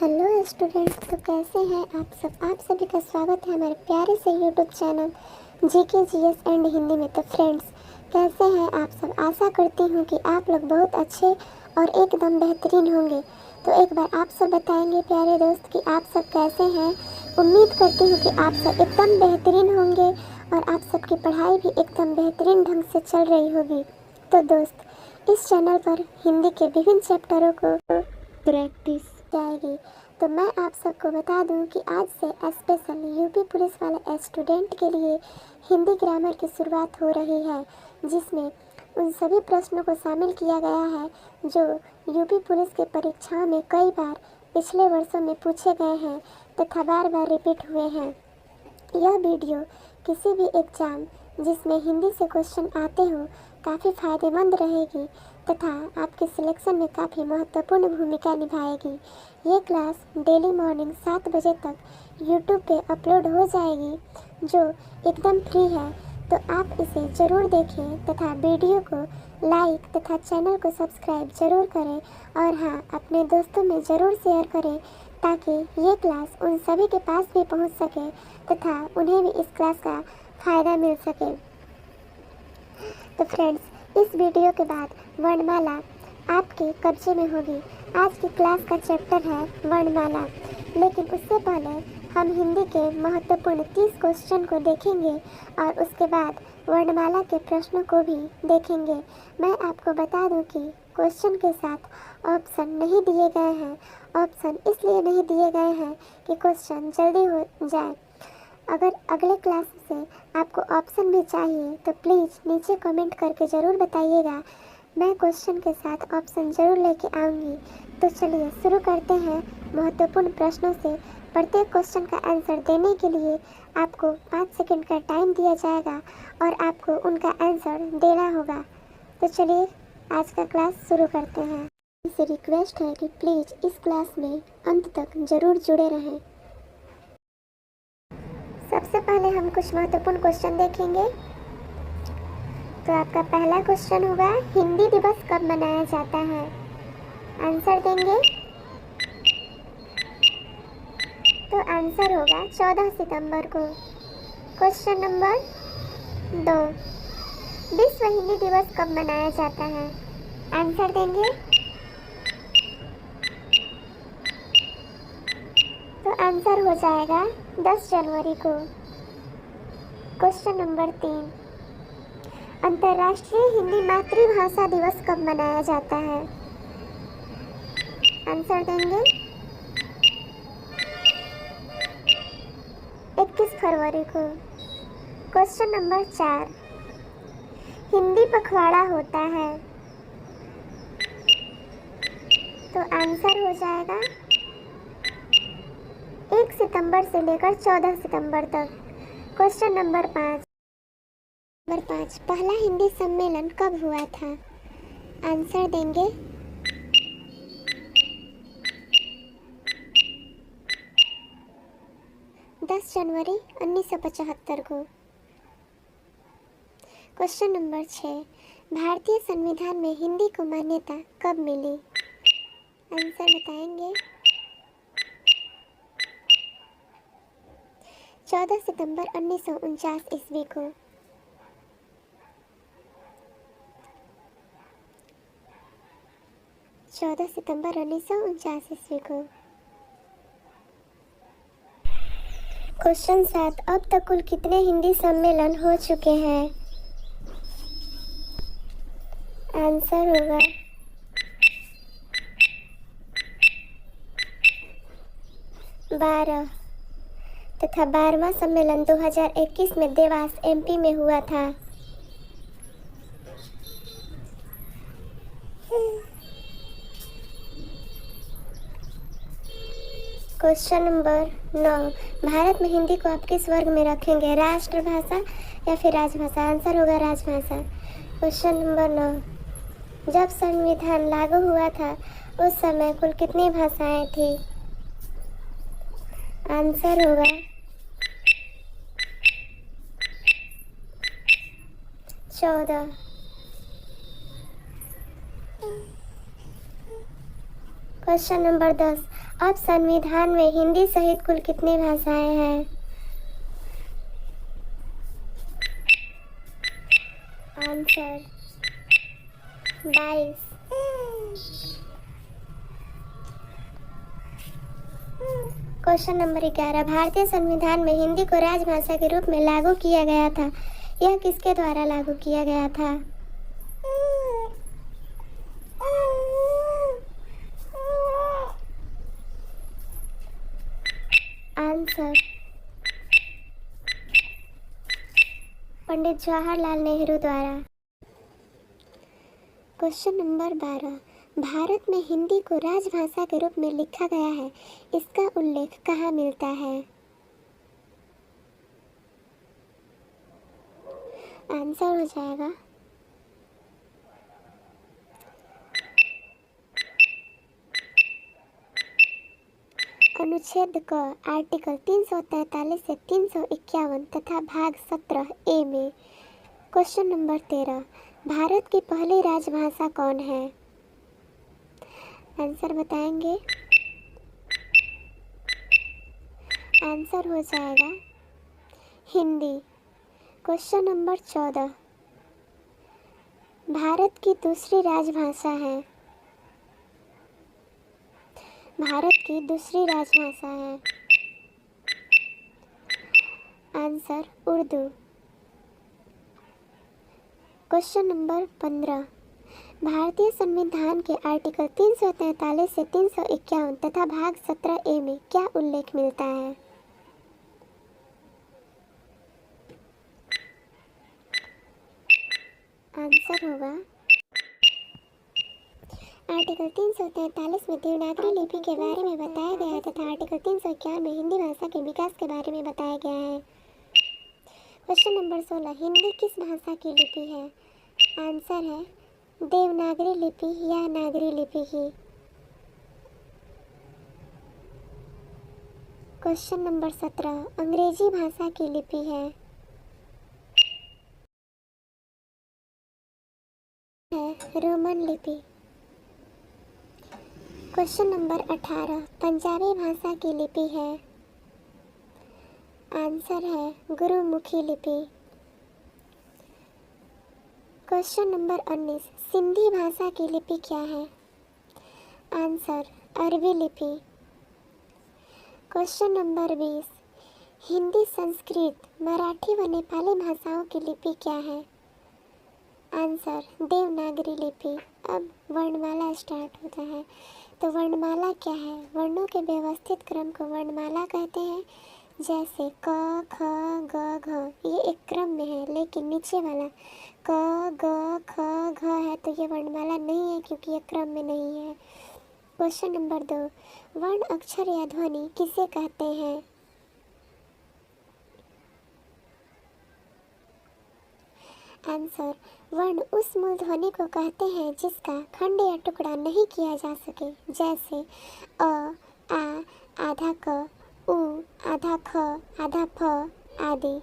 Hello students, तो कैसे हैं आप सभी का स्वागत है हमारे प्यारे से YouTube channel GK GS and Hindi में। तो फ्रेंड्स, कैसे हैं आप सब? आशा करती हूँ कि आप लोग बहुत अच्छे और एकदम बेहतरीन होंगे। तो एक बार आप सब बताएंगे प्यारे दोस्त कि आप सब कैसे हैं। उम्मीद करती हूँ कि आप सब एकदम बेहतरीन होंगे और आप सबकी पढ़ाई भी एकदम बेहतरीन ढंग से चल रही होगी। तो दोस्त, इस चैनल पर हिंदी के विभिन्न चैप्टरों को प्रैक्टिस जाएगी। तो मैं आप सबको बता दूं कि आज से स्पेशल यूपी पुलिस वाले स्टूडेंट के लिए हिंदी ग्रामर की शुरुआत हो रही है, जिसमें उन सभी प्रश्नों को शामिल किया गया है जो यूपी पुलिस की परीक्षाओं में कई बार पिछले वर्षों में पूछे गए हैं तथा बार बार रिपीट हुए हैं। यह वीडियो किसी भी एग्ज़ाम जिसमें हिंदी से क्वेश्चन आते हो काफ़ी फ़ायदेमंद रहेगी तथा आपके सिलेक्शन में काफ़ी महत्वपूर्ण भूमिका निभाएगी। ये क्लास डेली मॉर्निंग 7 बजे तक यूट्यूब पे अपलोड हो जाएगी, जो एकदम फ्री है। तो आप इसे ज़रूर देखें तथा वीडियो को लाइक तथा चैनल को सब्सक्राइब ज़रूर करें और हाँ, अपने दोस्तों में ज़रूर शेयर करें ताकि ये क्लास उन सभी के पास भी पहुंच सके तथा उन्हें भी इस क्लास का फ़ायदा मिल सके। तो फ्रेंड्स, इस वीडियो के बाद वर्णमाला आपके कब्जे में होगी। आज की क्लास का चैप्टर है वर्णमाला, लेकिन उससे पहले हम हिंदी के महत्वपूर्ण 30 क्वेश्चन को देखेंगे और उसके बाद वर्णमाला के प्रश्नों को भी देखेंगे। मैं आपको बता दूं कि क्वेश्चन के साथ ऑप्शन नहीं दिए गए हैं। ऑप्शन इसलिए नहीं दिए गए हैं कि क्वेश्चन जल्दी हो जाए। अगर अगले क्लास से आपको ऑप्शन भी चाहिए तो प्लीज़ नीचे कमेंट करके ज़रूर बताइएगा। मैं क्वेश्चन के साथ ऑप्शन ज़रूर लेके आऊँगी। तो चलिए शुरू करते हैं महत्वपूर्ण प्रश्नों से। प्रत्येक क्वेश्चन का आंसर देने के लिए आपको 5 सेकंड का टाइम दिया जाएगा और आपको उनका आंसर देना होगा। तो चलिए आज का क्लास शुरू करते हैं। इनसे रिक्वेस्ट है कि प्लीज़ इस क्लास में अंत तक ज़रूर जुड़े रहें। सबसे पहले हम कुछ महत्वपूर्ण क्वेश्चन देखेंगे। तो आपका पहला क्वेश्चन होगा, हिंदी दिवस कब मनाया जाता है? आंसर देंगे तो आंसर होगा 14 सितंबर को। क्वेश्चन नंबर 2, विश्व हिंदी दिवस कब मनाया जाता है? आंसर देंगे तो आंसर हो जाएगा 10 जनवरी को। क्वेश्चन नंबर 3, अंतर्राष्ट्रीय हिंदी मातृभाषा दिवस कब मनाया जाता है? आंसर देंगे 21 फरवरी को। क्वेश्चन नंबर 4, हिंदी पखवाड़ा होता है तो आंसर हो जाएगा 1 सितंबर से लेकर 14 सितंबर तक। क्वेश्चन नंबर 5, पहला हिंदी सम्मेलन कब हुआ था? आंसर देंगे 10 जनवरी 1975 को। क्वेश्चन नंबर 6, भारतीय संविधान में हिंदी को मान्यता कब मिली? आंसर बताएंगे 14 सितंबर 1949 ईस्वी को। सितंबर 1949 ईस्वी को। क्वेश्चन 7, अब तक कुल कितने हिंदी सम्मेलन हो चुके हैं? आंसर होगा 12 तथा 12वां सम्मेलन 2021 में देवास एमपी में हुआ था। क्वेश्चन नंबर 9, भारत में हिंदी को आप किस वर्ग में रखेंगे? राष्ट्रभाषा या फिर राजभाषा? आंसर होगा राजभाषा। क्वेश्चन नंबर 9, जब संविधान लागू हुआ था उस समय कुल कितनी भाषाएं थी? आंसर होगा 14। क्वेश्चन नंबर 10, अब संविधान में हिंदी सहित कुल कितनी भाषाएं हैं? आंसर 22। क्वेश्चन नंबर 11, भारतीय संविधान में हिंदी को राजभाषा के रूप में लागू किया गया था, यह किसके द्वारा लागू किया गया था? आंसर पंडित जवाहरलाल नेहरू द्वारा। क्वेश्चन नंबर 12, भारत में हिंदी को राजभाषा के रूप में लिखा गया है, इसका उल्लेख कहाँ मिलता है? आंसर हो जाएगा अनुच्छेद क आर्टिकल 343 से 351 तथा भाग 17 ए में। क्वेश्चन नंबर 13, भारत की पहली राजभाषा कौन है? आंसर बताएंगे। आंसर हो जाएगा हिंदी। क्वेश्चन नंबर 14, भारत की दूसरी राजभाषा है। भारत की दूसरी राजभाषा है। आंसर उर्दू। क्वेश्चन नंबर 15, भारतीय संविधान के आर्टिकल 343 से 351 तथा भाग 17 ए में क्या उल्लेख मिलता है? आंसर होगा आर्टिकल 343 में देवनागरी लिपि के बारे में बताया गया है तथा आर्टिकल 351 में हिंदी भाषा के विकास के बारे में बताया गया है। क्वेश्चन नंबर 16, हिंदी किस भाषा की लिपि है? आंसर है देवनागरी लिपि या नागरी लिपि की। क्वेश्चन नंबर 17, अंग्रेजी भाषा की लिपि है रोमन लिपि। क्वेश्चन नंबर 18, पंजाबी भाषा की लिपि है। आंसर है गुरुमुखी लिपि। क्वेश्चन नंबर 19, सिंधी भाषा की लिपि क्या है? आंसर अरबी लिपि। क्वेश्चन नंबर 20, हिंदी, संस्कृत, मराठी व नेपाली भाषाओं की लिपि क्या है? आंसर देवनागरी लिपि। अब वर्णमाला स्टार्ट होता है, तो वर्णमाला क्या है? वर्णों के व्यवस्थित क्रम को वर्णमाला कहते हैं, जैसे क ख ग घ, ये एक क्रम में है, लेकिन नीचे वाला क ग ख घ है तो ये वर्णमाला नहीं है क्योंकि ये क्रम में नहीं है। क्वेश्चन नंबर 2, वर्ण, अक्षर या ध्वनि किसे कहते हैं? आंसर वर्ण उस मूल ध्वनि को कहते हैं जिसका खंड या टुकड़ा नहीं किया जा सके, जैसे अ, आ, आधा क, उ, आधा ख, आधा फ आदि।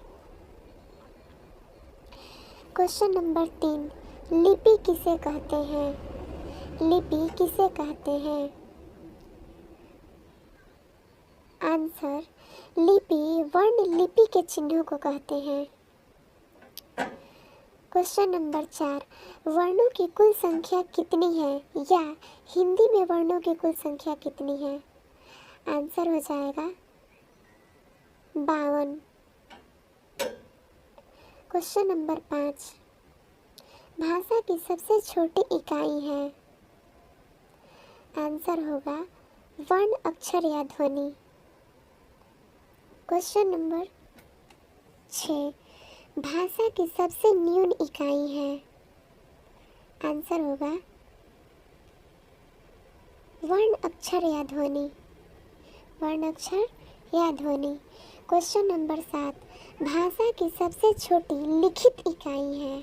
क्वेश्चन नंबर 3, लिपि किसे कहते हैं? लिपि किसे कहते हैं? आंसर लिपि वर्ण लिपि के चिन्हों को कहते हैं। क्वेश्चन नंबर 4, वर्णों की कुल संख्या कितनी है, या हिंदी में वर्णों की कुल संख्या कितनी है? आंसर हो जाएगा 52। क्वेश्चन नंबर 5, भाषा की सबसे छोटी इकाई है। आंसर होगा वर्ण, अक्षर या ध्वनि। क्वेश्चन नंबर 6, भाषा की सबसे न्यून इकाई है। आंसर होगा वर्ण, अक्षर या ध्वनि। वर्ण, अक्षर या ध्वनि। क्वेश्चन नंबर 7, भाषा की सबसे छोटी लिखित इकाई है।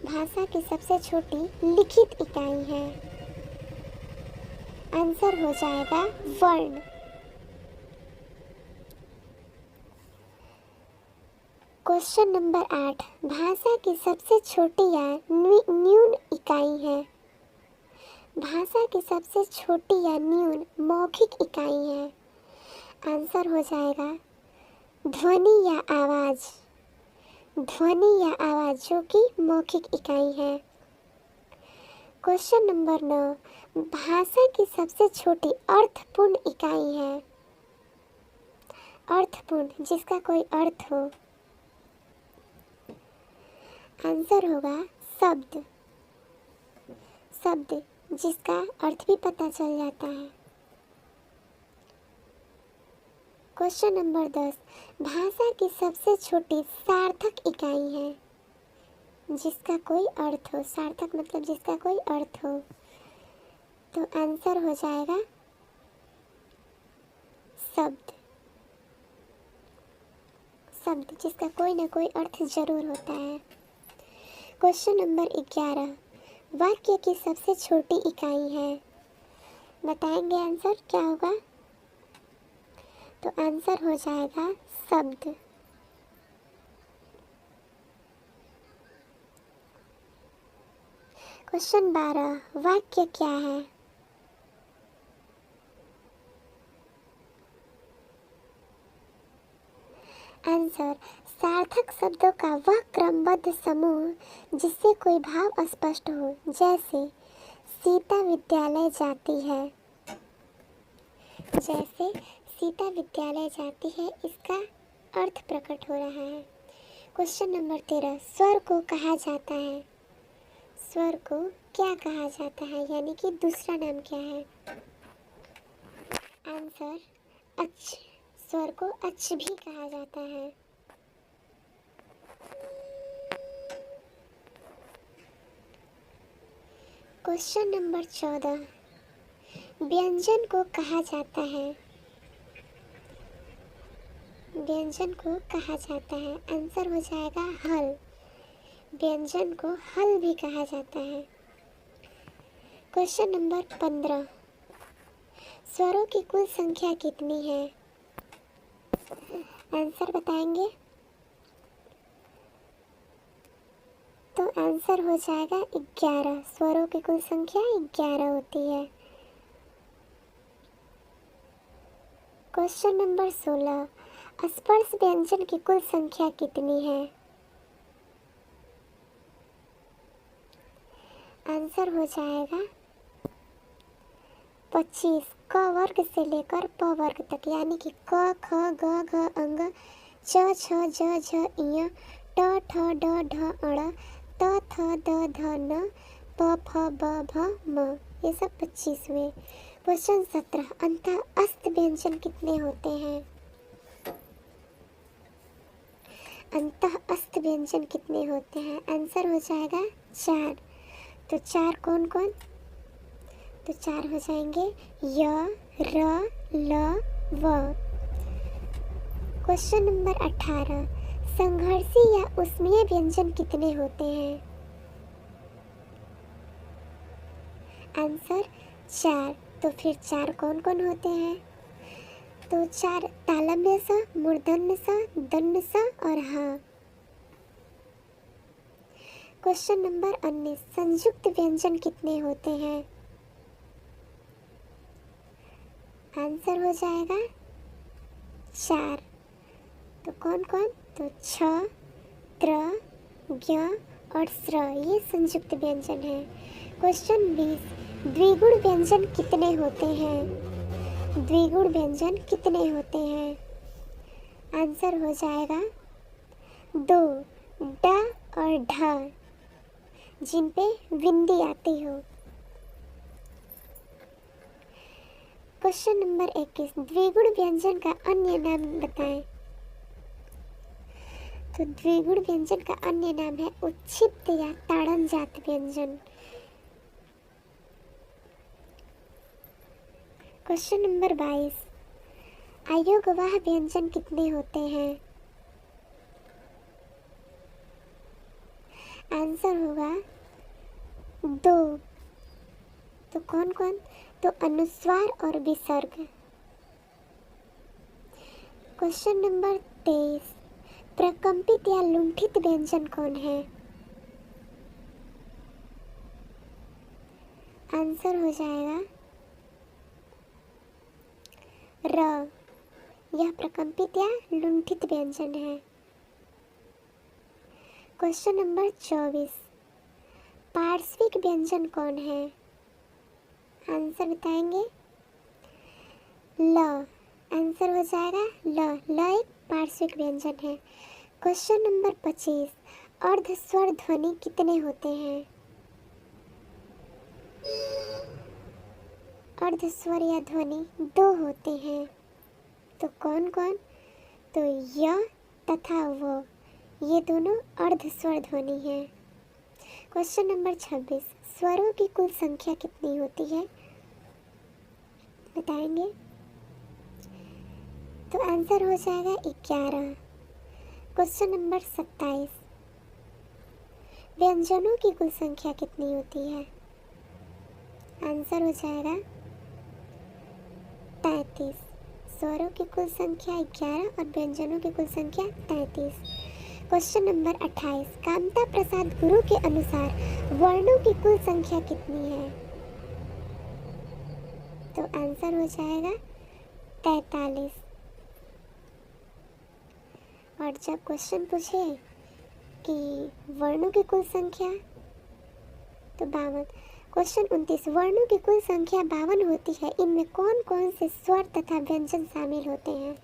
भाषा की सबसे छोटी लिखित इकाई है। आंसर हो जाएगा वर्ण। क्वेश्चन नंबर 8, भाषा की सबसे छोटी या न्यून इकाई है। भाषा की सबसे छोटी या न्यून मौखिक इकाई है? आंसर हो जाएगा ध्वनि या आवाज़। ध्वनि या आवाज़ जो कि मौखिक इकाई है। क्वेश्चन नंबर 9, भाषा की सबसे छोटी अर्थपूर्ण इकाई है? अर्थपूर्ण जिसका कोई अर्थ हो। आंसर होगा शब्द। शब्द जिसका अर्थ भी पता चल जाता है। क्वेश्चन नंबर 10, भाषा की सबसे छोटी सार्थक इकाई है? जिसका कोई अर्थ हो। सार्थक मतलब जिसका कोई अर्थ हो। तो आंसर हो जाएगा शब्द। शब्द जिसका कोई ना कोई अर्थ जरूर होता है। क्वेश्चन नंबर 11, वाक्य की सबसे छोटी इकाई है? बताएंगे आंसर क्या होगा? तो आंसर हो जाएगा शब्द। क्वेश्चन 12, वाक्य क्या है? आंसर सार्थक शब्दों का वह क्रमबद्ध समूह जिससे कोई भाव स्पष्ट हो, जैसे सीता विद्यालय जाती है। जैसे सीता विद्यालय जाती है, इसका अर्थ प्रकट हो रहा है। क्वेश्चन नंबर 13, स्वर को कहा जाता है? स्वर को क्या कहा जाता है, यानी कि दूसरा नाम क्या है? आंसर अच्छ। स्वर को अच्छ भी कहा जाता है। क्वेश्चन नंबर 14, व्यंजन को कहा जाता है? व्यंजन को कहा जाता है। आंसर हो जाएगा हल। व्यंजन को हल भी कहा जाता है। क्वेश्चन नंबर 15, स्वरों की कुल संख्या कितनी है? आंसर बताएंगे? तो आंसर हो जाएगा 11। स्वरों की कुल संख्या 11 होती है। क्वेश्चन नंबर 16, स्पर्श व्यंजन की कुल संख्या कितनी है? आंसर हो जाएगा 25। क वर्ग से लेकर प वर्ग तक, यानी कि क ख ग घ अंग च छ ज झ ञ ट ठ ड ढ अण त थ द ध न प फ ब भ म, ये सब 25 हुए। क्वेश्चन 17, अंतः अस्त व्यंजन कितने होते हैं? अंतः अस्त व्यंजन कितने होते हैं? आंसर हो जाएगा 4। तो 4 कौन कौन? तो 4 हो जाएंगे य, र, ल, व। क्वेश्चन नंबर 18, संघर्षी या ऊष्मीय व्यंजन कितने होते हैं? आंसर 4। तो फिर 4 कौन कौन होते हैं? तो 4 तालव्य स, मूर्धन्य स, दंड स और ह। क्वेश्चन नंबर 19, संयुक्त व्यंजन कितने होते हैं? आंसर हो जाएगा 4। तो कौन कौन? तो छ, त्र, ज्ञ और स्र, ये संयुक्त व्यंजन है। क्वेश्चन 20, द्विगुण व्यंजन कितने होते हैं? द्विगुण व्यंजन कितने होते हैं? आंसर हो जाएगा 2, ड और ढ, जिन पे विंदी आती हो। क्वेश्चन नंबर 21, द्विगुण व्यंजन का अन्य नाम बताएं। तो द्विगुण व्यंजन का अन्य नाम है उच्छिष्ट या ताड़न जात व्यंजन। क्वेश्चन नंबर 22, अयोगवाह व्यंजन कितने होते हैं? आंसर होगा 2। तो कौन कौन? तो अनुस्वार और विसर्ग। क्वेश्चन नंबर 23, प्रकंपित या लुंठित व्यंजन कौन है? आंसर हो जाएगा र। यह प्रकंपित या लुंठित व्यंजन है। क्वेश्चन नंबर 24, पार्श्विक व्यंजन कौन है? आंसर बताएंगे ल। आंसर हो जाएगा ल। ल एक पार्श्विक व्यंजन है। क्वेश्चन नंबर 25, अर्धस्वर ध्वनि कितने होते हैं? अर्धस्वर या ध्वनि 2 होते हैं। तो कौन कौन? तो य तथा वो, ये दोनों अर्धस्वर ध्वनि है। क्वेश्चन नंबर 26, स्वरों की कुल संख्या कितनी होती है? बताएंगे। तो आंसर हो जाएगा 11। क्वेश्चन नंबर 27, व्यंजनों की कुल संख्या कितनी होती है? आंसर हो जाएगा 33। स्वरों की कुल संख्या 11 और व्यंजनों की कुल संख्या 33। क्वेश्चन नंबर 28, कामता प्रसाद गुरु के अनुसार वर्णों की कुल संख्या कितनी है? तो आंसर हो जाएगा 43। और जब क्वेश्चन पूछे कि वर्णों की कुल संख्या, तो 52। क्वेश्चन 29, वर्णों की कुल संख्या 52 होती है, इनमें कौन कौन से स्वर तथा व्यंजन शामिल होते हैं?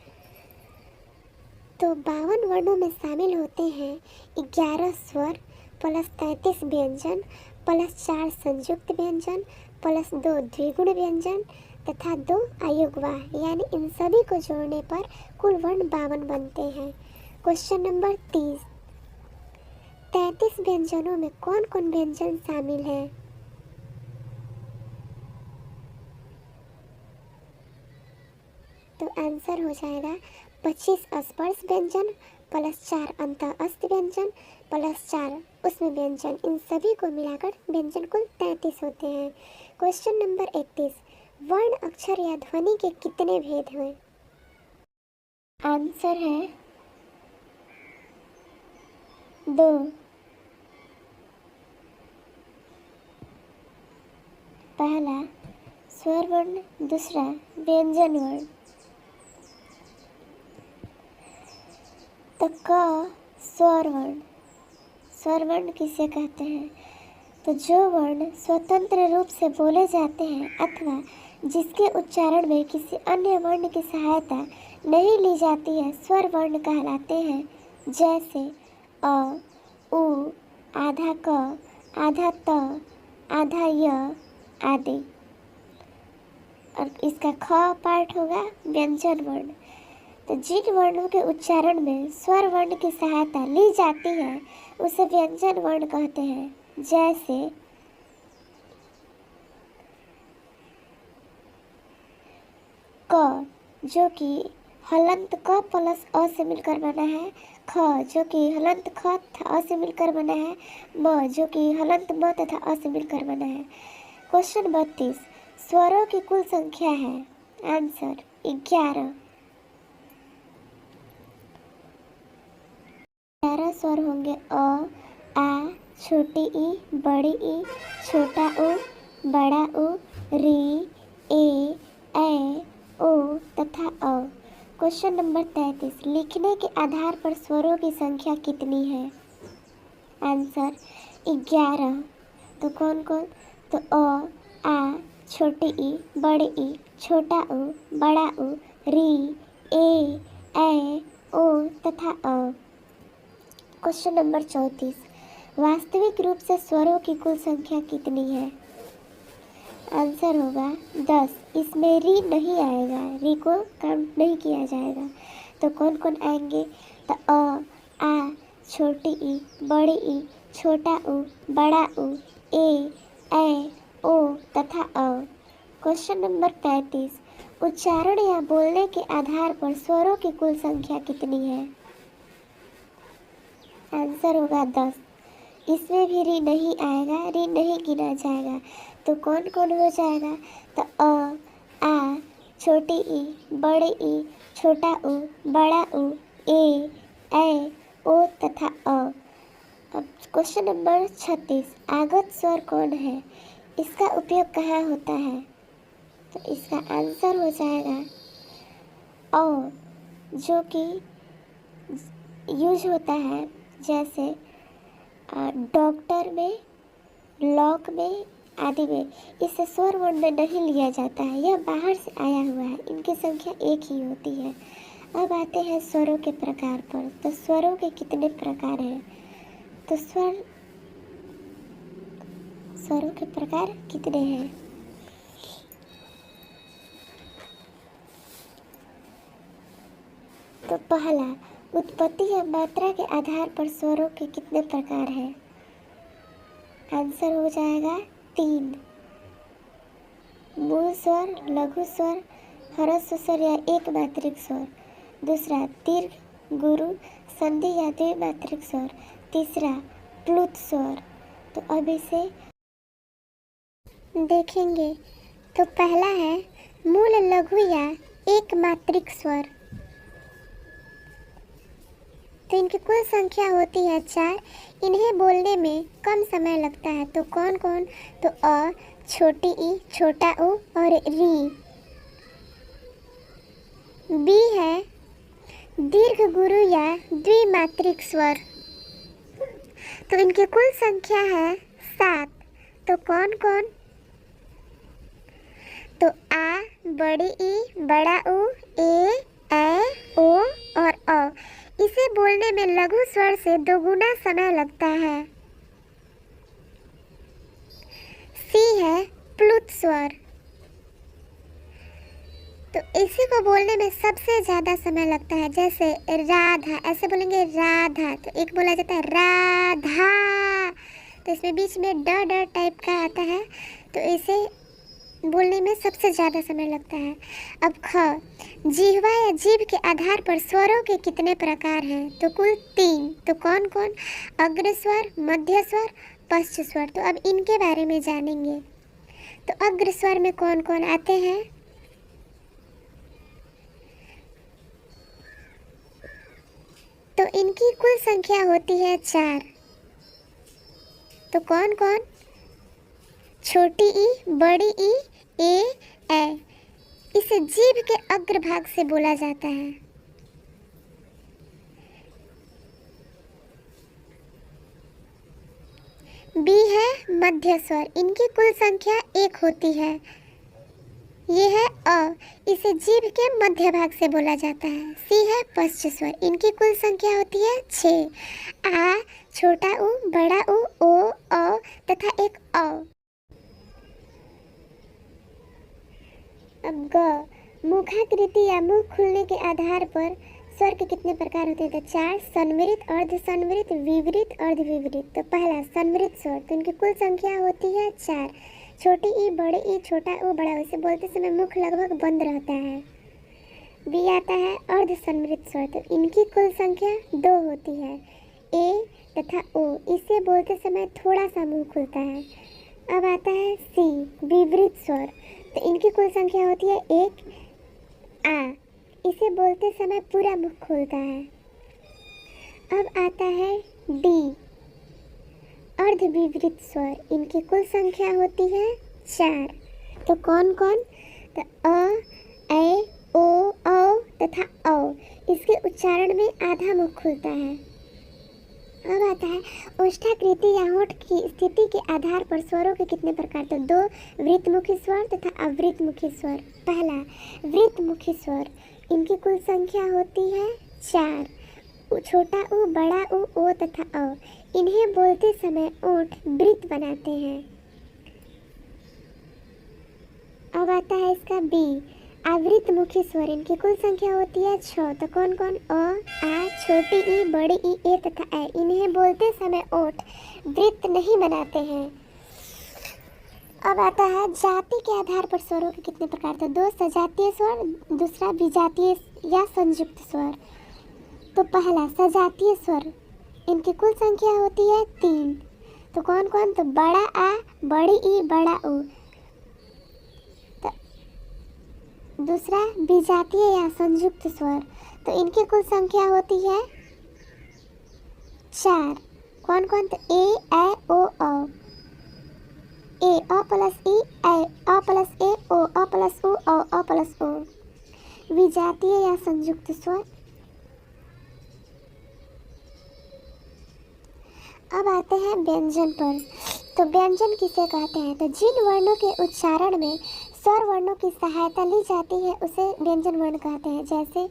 तो 52 वर्णों में शामिल होते हैं 11 स्वर प्लस 33 व्यंजन प्लस 4 संयुक्त व्यंजन प्लस 2 द्विगुण व्यंजन तथा 2 अयुग्वाह, यानी इन सभी को जोड़ने पर कुल वर्ण 52 बनते हैं। क्वेश्चन नंबर 30, 33 व्यंजनों में कौन कौन व्यंजन शामिल है? तो आंसर हो जाएगा 25 स्पर्श व्यंजन प्लस 4 अंतःस्थ व्यंजन प्लस 4 उसमें व्यंजन, इन सभी को मिलाकर व्यंजन कुल 33 होते हैं। क्वेश्चन नंबर 31, वर्ण अक्षर या ध्वनि के कितने भेद हैं? आंसर है 2। पहला स्वर वर्ण, दूसरा व्यंजन वर्ण। तो क स्वर वर्ण। स्वर वर्ण किसे कहते हैं? तो जो वर्ण स्वतंत्र रूप से बोले जाते हैं अथवा जिसके उच्चारण में किसी अन्य वर्ण की सहायता नहीं ली जाती है, स्वर वर्ण कहलाते हैं। जैसे अ, उ, आधा क, आधा त, आधा य आदि। और इसका ख पार्ट होगा व्यंजन वर्ण। तो जिन वर्णों के उच्चारण में स्वर वर्ण की सहायता ली जाती है उसे व्यंजन वर्ण कहते हैं। जैसे क, जो कि हलंत क प्लस अ से मिलकर बना है। ख, जो कि हलंत ख तथा अ से मिलकर बना है। म, जो कि हलंत म तथा अ से मिलकर बना है। क्वेश्चन 32, स्वरों की कुल संख्या है? आंसर 11। 11 स्वर होंगे अ, आ, छोटी ई, बड़ी ई, छोटा उ, बड़ा उ, री, ए, ओ तथा अ। क्वेश्चन नंबर 33, लिखने के आधार पर स्वरों की संख्या कितनी है? आंसर 11। तो कौन कौन? तो अ, आ, छोटी ई, बड़ी ई, छोटा उ, बड़ा उ, री, ए, ओ तथा अ। क्वेश्चन नंबर 34, वास्तविक रूप से स्वरों की कुल संख्या कितनी है? आंसर होगा 10। इसमें री नहीं आएगा, री को काउंट नहीं किया जाएगा। तो कौन कौन आएंगे? तो अ, आ, छोटी ई, बड़ी ई, छोटा उ, बड़ा उ, ए, ओ तथा अ। क्वेश्चन नंबर 35, उच्चारण या बोलने के आधार पर स्वरों की कुल संख्या कितनी है? आंसर होगा 10। इसमें भी री नहीं आएगा, री नहीं गिना जाएगा। तो कौन कौन हो जाएगा? तो अ, आ, छोटी ई, बड़ी ई, छोटा उ, बड़ा उ, ए, ओ तथा अ। अब क्वेश्चन नंबर 36, आगत स्वर कौन है? इसका उपयोग कहाँ होता है? तो इसका आंसर हो जाएगा और जो कि यूज होता है जैसे डॉक्टर में, लॉक में आदि में। इसे स्वर वर्ण में नहीं लिया जाता है, यह बाहर से आया हुआ है। इनकी संख्या एक ही होती है। अब आते हैं स्वरों के प्रकार पर। तो स्वरों के कितने प्रकार हैं? तो स्वरों के प्रकार कितने हैं? तो पहला, उत्पत्ति या मात्रा के आधार पर स्वरों के कितने प्रकार हैं? आंसर हो जाएगा 3। मूल स्वर, लघु स्वर, ह्रस्व स्वर या एक मात्रिक स्वर। दूसरा, दीर्घ, गुरु, संधि या द्विमात्रिक स्वर। तीसरा, प्लुत स्वर। तो अब इसे देखेंगे। तो पहला है मूल, लघु या एक मात्रिक स्वर। तो इनकी कुल संख्या होती है 4। इन्हें बोलने में कम समय लगता है। तो कौन कौन? तो अ, छोटी ई, छोटा उ और री। बी है दीर्घ, गुरु या द्विमात्रिक स्वर। तो इनकी कुल संख्या है 7। तो कौन कौन? तो आ, बड़ी ई, बड़ा उ, ए, ओ और औ। इसे बोलने में लघु स्वर से दोगुना समय लगता है। सी है प्लुत स्वर। तो इसी को बोलने में सबसे ज़्यादा समय लगता है। जैसे राधा, ऐसे बोलेंगे राधा, तो एक बोला जाता है राधा। तो इसमें बीच में ड ड टाइप का आता है, तो इसे बोलने में सबसे ज़्यादा समय लगता है। अब ख, जिह्वा या जीभ के आधार पर स्वरों के कितने प्रकार हैं? तो कुल 3। तो कौन कौन? अग्र स्वर, मध्य स्वर, पश्च स्वर। तो अब इनके बारे में जानेंगे। तो अग्र स्वर में कौन कौन आते हैं? तो इनकी कुल संख्या होती है 4। तो कौन कौन? छोटी ई, बड़ी ई, ए। इसे जीभ के अग्रभाग से बोला जाता है। बी है मध्य स्वर। इनकी कुल संख्या 1 होती है। ये है अ, इसे जीभ के मध्य भाग से बोला जाता है। सी है पश्च स्वर। इनकी कुल संख्या होती है 6। आ, छोटा उ, बड़ा उ, ओ, औ तथा एक औ। अब ग, मुखाकृति या मुख खुलने के आधार पर स्वर के कितने प्रकार होते हैं? तो 4। संवृत, अर्धसंवृत, विवृत, अर्धविवृत। तो पहला संवृत स्वर। तो इनकी कुल संख्या होती है 4। छोटी ई, बड़े ई, छोटा उ, बड़ा उ। इसे बोलते समय मुख लगभग बंद रहता है। बी आता है अर्धसंवृत स्वर। तो इनकी कुल संख्या 2 होती है, ए तथा ओ। इसे बोलते समय थोड़ा सा मुंह खुलता है। अब आता है सी, विवृत स्वर। तो इनकी कुल संख्या होती है 1। आ, इसे बोलते समय पूरा मुख खुलता है। अब आता है डी, अर्धविवृत स्वर। इनकी कुल संख्या होती है 4। तो कौन कौन? तो अ, ए, ओ, औ तथा औ। इसके उच्चारण में आधा मुख खुलता है। अब आता है ओष्ठाकृति या होठ की स्थिति के आधार पर स्वरों के कितने प्रकार? तो 2 वृत्तमुखी स्वर तथा अवृत्तमुखी स्वर। पहला वृत्तमुखी स्वर। इनकी कुल संख्या होती है 4। छोटा उ, बड़ा उ, ओ तथा औ। इन्हें बोलते समय ओठ वृत्त बनाते हैं। अब आता है इसका बी, आवृत्तमुखी स्वर। इनकी कुल संख्या होती है 6। तो कौन कौन? अ, आ, छोटी ई, बड़ी ई, ए तथा ए। इन्हें बोलते समय ओठ वृत्त नहीं बनाते हैं। अब आता है जाति के आधार पर स्वरों के कितने प्रकार? तो 2 सजातीय स्वर, दूसरा विजातीय या संयुक्त स्वर। तो पहला सजातीय स्वर। इनकी कुल संख्या होती है 3। तो कौन कौन? तो बड़ा आ, बड़ी ई, बड़ा उ। दूसरा विजातीय या संयुक्त स्वर। तो इनकी कुल संख्या होती है 4। कौन कौन? तो ए, ओ, औ। ए अ प्लस ई अ प्लस ए ओ अ प्लस उ अ प्लस ओ। विजातीय या संयुक्त स्वर। अब आते हैं व्यंजन पर। तो व्यंजन किसे कहते हैं? तो जिन वर्णों के उच्चारण में स्वर वर्णों की सहायता ली जाती है उसे व्यंजन वर्ण कहते हैं। जैसे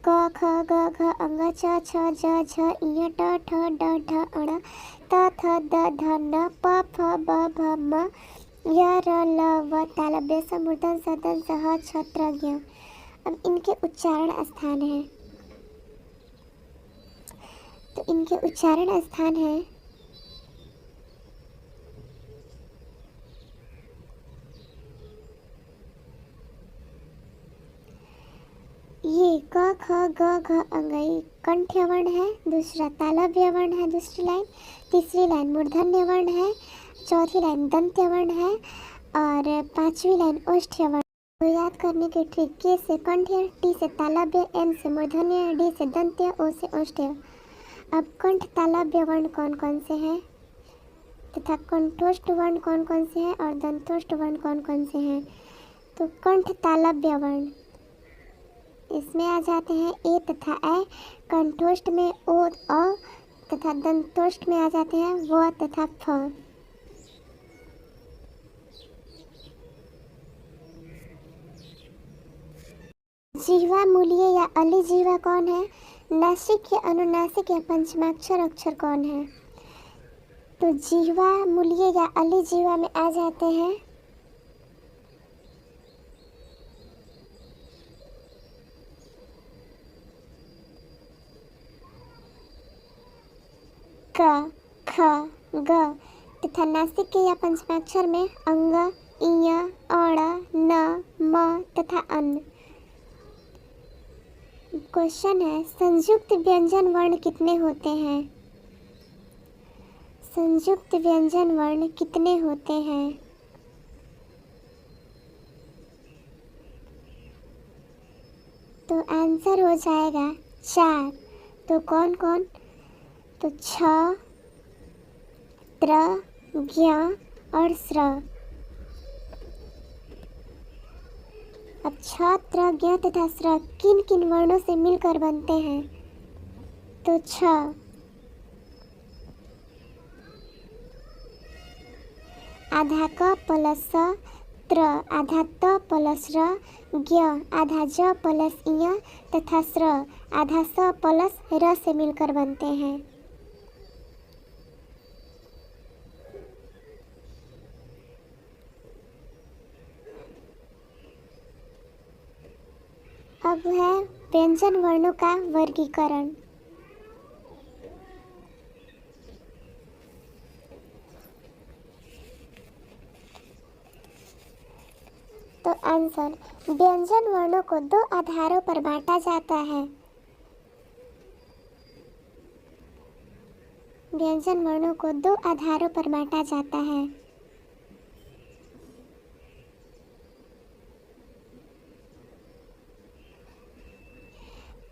क ख ग घ अंग च छ ज झ ञ ट ठ ड ढ अण त थ द ध न प फ ब भ म य र ल व तालव्य स मूर्धन स दंत स ह छ त्र ज्ञ। अब इनके उच्चारण स्थान है। तो इनके उच्चारण स्थान है ये क ख ग घ अंगई कंठ्य वर्ण है। दूसरा तालव्य वर्ण है दूसरी लाइन। तीसरी लाइन मूर्धन्य वर्ण है। चौथी लाइन दंत्य वर्ण है और पांचवी लाइन ओष्ठ्य वर्ण। तो याद करने की ट्रिक, के से कंठ्य, टी से तालव्य, एम से मूर्धन्य, डी से दंत्य, ओ से ओष्ठ्य। अब कंठ तालव्य वर्ण कौन कौन से हैं तथा कंठोष्ठ वर्ण कौन कौन से हैं और दंतोष्ठ वर्ण कौन कौन से हैं? तो कंठ तालव्य वर्ण इसमें आ जाते हैं ए तथा ए। कंठोष्ठ में ओ अ तथा दंतोष्ठ में आ जाते हैं व तथा फ। जिह्वा मूलीय या अली जिह्वा कौन है? नासिक या अनुनासिक या पंचमाक्षर अक्षर कौन है? तो जिह्वा मूलीय या अली जिह्वा में आ जाते हैं क ख ग तथा नासिक के या पंचमाक्षर में अंग इय अण न म तथा अन। क्वेश्चन है संयुक्त व्यंजन वर्ण कितने होते हैं? संयुक्त व्यंजन वर्ण कितने होते हैं? तो आंसर हो जाएगा 4। तो कौन कौन? तो छ, त्र, ज्ञ और स्र। अब छ, त्र, ज्ञ तथा स्र किन किन वर्णों से मिलकर बनते हैं? तो छ आधा क प्लस स, त्र आधा त प्लस र, ज्ञ आधा ज प्लस इय तथा स्र आधा स प्लस र से मिलकर बनते हैं। अब है व्यंजन वर्णों का वर्गीकरण। तो आंसर, व्यंजन वर्णों को 2 आधारों पर बांटा जाता है। व्यंजन वर्णों को 2 आधारों पर बांटा जाता है।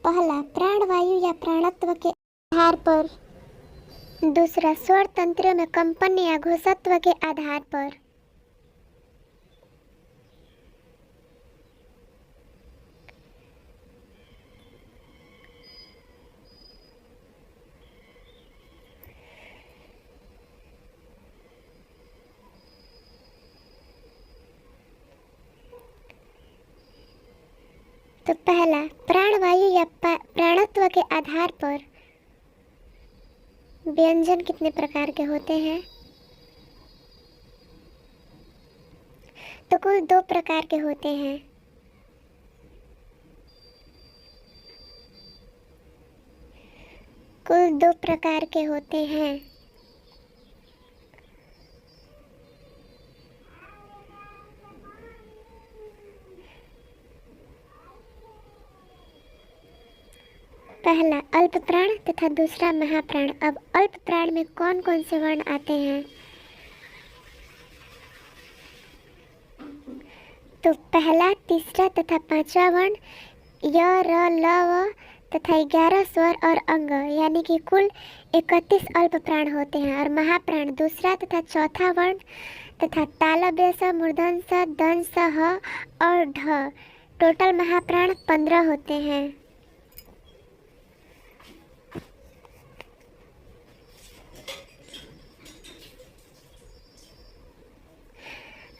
पहला प्राणवायु या प्राणत्व के आधार पर। दूसरा स्वर तंत्र में कंपन या घोषत्व के आधार पर। तो पहला प्राणवायु या प्राणत्व के आधार पर व्यंजन कितने प्रकार के होते हैं? तो कुल 2 प्रकार के होते हैं। कुल 2 प्रकार के होते हैं। पहला अल्प प्राण तथा दूसरा महाप्राण। अब अल्प प्राण में कौन कौन से वर्ण आते हैं? तो पहला, तीसरा तथा 5वां वर्ण य, र, ल, व तथा 11 स्वर और अंग यानी कि कुल 31 अल्प प्राण होते हैं। और महाप्राण दूसरा तथा चौथा वर्ण तथा तालव्य स, मूर्धन स, दंश स, ह और ढ। टोटल महाप्राण 15 होते हैं।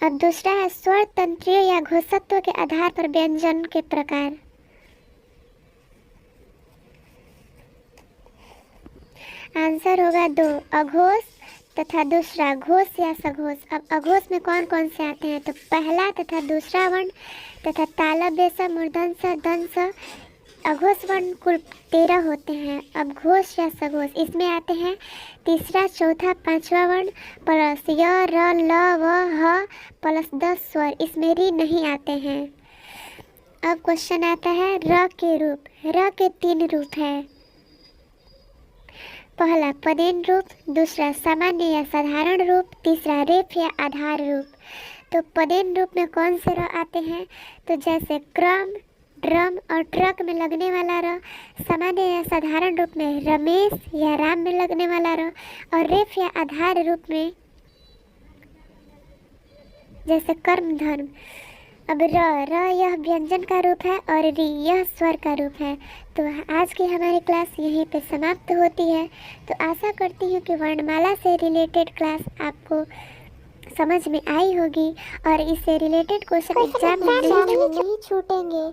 अब दूसरा है स्वर तंत्रियों या घोषत्व के आधार पर व्यंजन के प्रकार। आंसर होगा 2, अघोष तथा दूसरा घोष या सघोष। अब अघोष में कौन कौन से आते हैं, तो पहला तथा दूसरा वर्ण तथा तालव्य स, मूर्धन स, दंश स। अघोष वर्ण कुल 13 होते हैं। अब घोष या सघोष इसमें आते हैं तीसरा, चौथा, पांचवा वर्ण प्लस य, र, ल, व, ह प्लस 10 स्वर। इसमें री नहीं आते हैं। अब क्वेश्चन आता है र के रूप। र के 3 रूप हैं। पहला पदेन रूप, दूसरा सामान्य या साधारण रूप, तीसरा रेफ या आधार रूप। तो पदेन रूप में कौन से र आते हैं, तो जैसे क्रम, ड्रम और ट्रक में लगने वाला र। सामान्य या साधारण रूप में रमेश या राम में लगने वाला र। और रेफ या आधार रूप में जैसे कर्म, धर्म। अब र यह व्यंजन का रूप है और री यह स्वर का रूप है। तो आज की हमारी क्लास यहीं पे समाप्त होती है। तो आशा करती हूँ कि वर्णमाला से रिलेटेड क्लास आपको समझ में आई होगी और इससे रिलेटेड क्वेश्चन एग्जाम में नहीं छूटेंगे।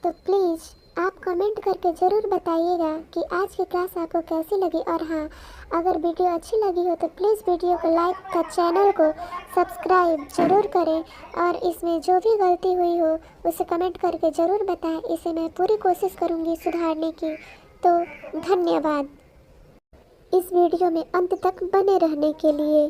तो प्लीज़ आप कमेंट करके ज़रूर बताइएगा कि आज की क्लास आपको कैसी लगी। और हाँ, अगर वीडियो अच्छी लगी हो तो प्लीज़ वीडियो को लाइक तथा चैनल को सब्सक्राइब ज़रूर करें। और इसमें जो भी गलती हुई हो उसे कमेंट करके ज़रूर बताएं। इसे मैं पूरी कोशिश करूँगी सुधारने की। तो धन्यवाद इस वीडियो में अंत तक बने रहने के लिए।